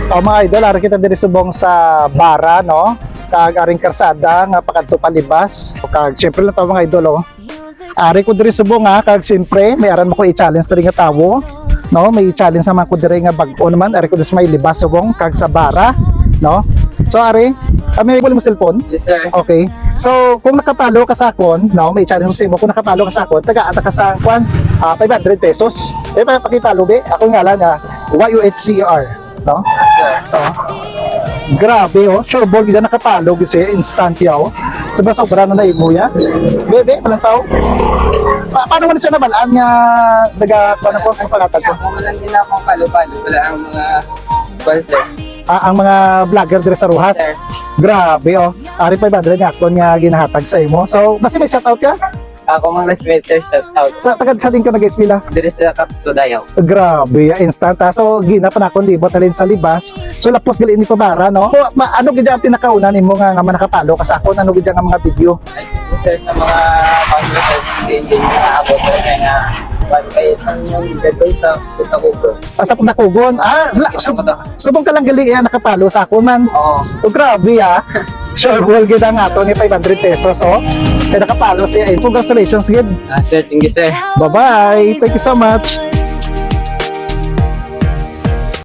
O mga idol, ari kita diri subong sa bara, no? Kag aring karsada nga pakadto palibas. Kag syempre lang tawo mga idol, oh. Ari ko diri subong nga kag siyempre may aran mo ko i-challenge diri nga tawo, no? May i-challenge naman ko diri nga bag-o naman. Ari ko dis may libas subong kag sa bara, no? So ari, may mo cellphone? Yes, sir. Okay. So, kung nakapalo ka sa akon, no, may challenge ko sa imo, kung nakapalo ka sa akon, taga-ata ka sa kwan, 500 pesos. Eh, pakipalo, be. Ako nga lang, YUHCR. No? Sir. Grabe, oh. Sure ball, gila nakapalo, kasi instant yaw. Sobra na imo, ya. Bebe, walang tao. Paano mo na siya nabalaan nga, paano po, ang palatag ko? Kung walang din akong palo-palo, wala ang mga sponsor. Ang mga vlogger dire sa Rojas. Sir. Grabe, oh. Ari 500 nga akon nga ginahatag sa imo. So, basta may shoutout ka? Ako mga respeter, shout out. Sa din ka nag-eskwela? Diri sa Kapsudayaw. Grabe, instant ha. So, gina pa na akong libot alin sa libas. So, lapos gali ni pabara, no? So, ano gid ang pinakauna nimo nga manakapalo ka sa akon? Ano gid ang mga video? Ay, sir, sa mga founders, hindi nakaabot na kaya nga, kaya yung gagawin sa Kugo. Sa pagnakugon. Subong ka lang gali nakapalo sa akon man. Oo. Oh, grabe ha. Sure, well, gid ang ato ni 500 pesos, oh. Kaya nakapalo siya. Congratulations, gid. Sir, thank you, sir. Bye-bye. Thank you so much.